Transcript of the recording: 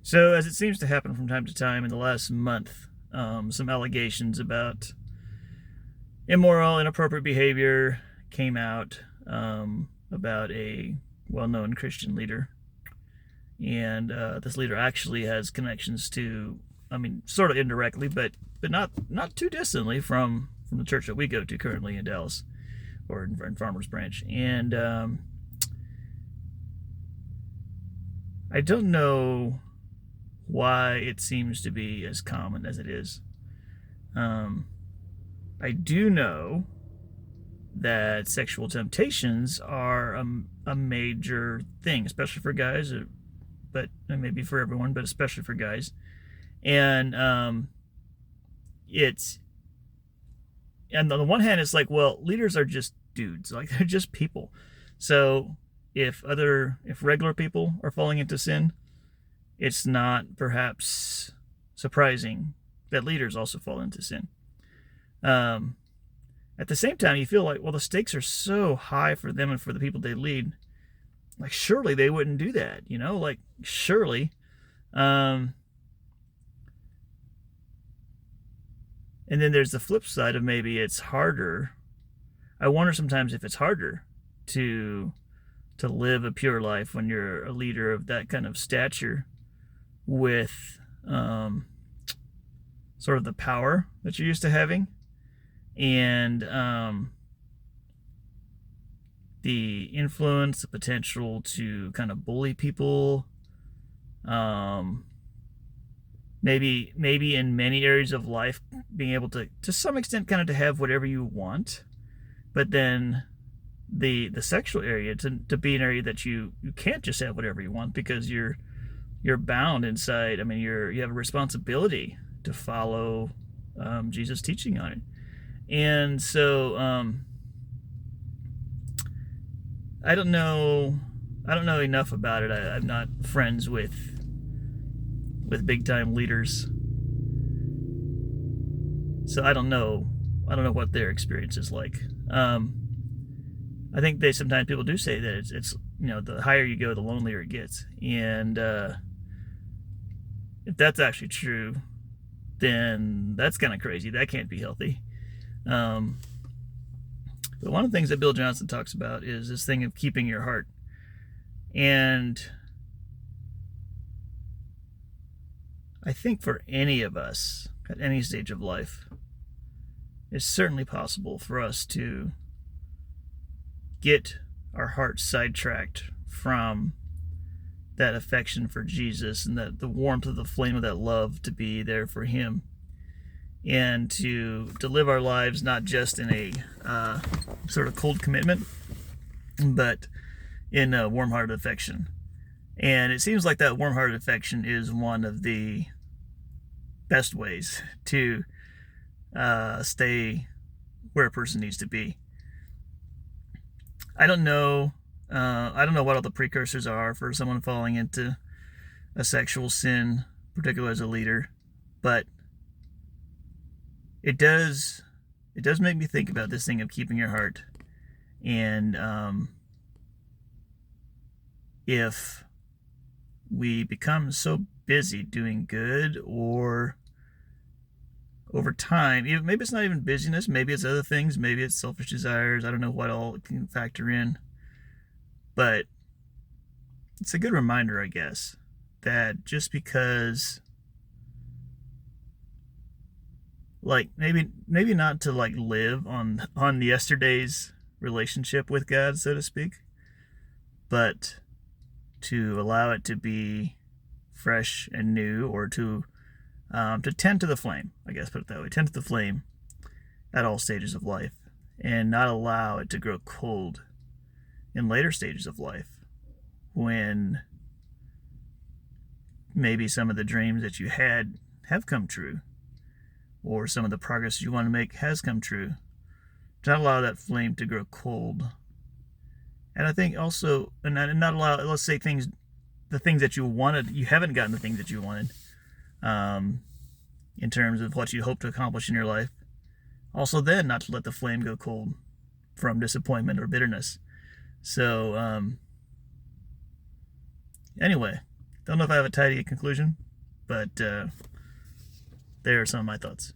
So, as it seems to happen from time to time in the last month, some allegations about immoral, inappropriate behavior came out about a well known Christian leader. And this leader actually has connections to, I mean, sort of indirectly, but not too distantly from the church that we go to currently in Dallas or in Farmers Branch. And I don't know why it seems to be as common as it is. Um, I do know that sexual temptations are a major thing, especially for guys, but maybe for everyone, but especially for guys. And it's and on the one hand, it's like, well, leaders are just dudes, like they're just people. So if regular people are falling into sin, it's not perhaps surprising that leaders also fall into sin. Um, at the same time, you feel like, well, the stakes are so high for them and for the people they lead. Like, surely they wouldn't do that, you know? Like, surely. Um, and then there's the flip side of maybe it's harder. I wonder sometimes if it's harder to live a pure life when you're a leader of that kind of stature with sort of the power that you're used to having and the influence, the potential to kind of bully people. Um, maybe in many areas of life, being able to some extent kind of to have whatever you want, but then the sexual area to be an area that you can't just have whatever you want because you're bound inside. I mean, you have a responsibility to follow Jesus' teaching on it, and so I don't know. I don't know enough about it. I'm not friends with big time leaders, so I don't know. I don't know what their experience is like. I think sometimes people do say that it's the higher you go, the lonelier it gets, and if that's actually true, then that's kind of crazy. That can't be healthy. Um, but one of the things that Bill Johnson talks about is this thing of keeping your heart. And I think for any of us at any stage of life, it's certainly possible for us to get our hearts sidetracked from that affection for Jesus and that the warmth of the flame of that love to be there for Him, and to live our lives not just in a sort of cold commitment, but in a warm-hearted affection. And it seems like that warm-hearted affection is one of the best ways to stay where a person needs to be. I don't know. I don't know what all the precursors are for someone falling into a sexual sin, particularly as a leader, but it does make me think about this thing of keeping your heart. And if we become so busy doing good, or over time, maybe it's not even busyness, maybe it's other things, maybe it's selfish desires, I don't know what all can factor in, but it's a good reminder, I guess, that just because, like, maybe not to like live on yesterday's relationship with God, so to speak, but to allow it to be fresh and new, or to tend to the flame, I guess, put it that way, tend to the flame at all stages of life, and not allow it to grow cold in later stages of life when maybe some of the dreams that you had have come true, or some of the progress you want to make has come true. To not allow that flame to grow cold. And I think also, and not allow, let's say, the things that you wanted, you haven't gotten the things that you wanted, in terms of what you hope to accomplish in your life. Also, then not to let the flame go cold from disappointment or bitterness. So, anyway, Don't know if I have a tidy conclusion, but there are some of my thoughts.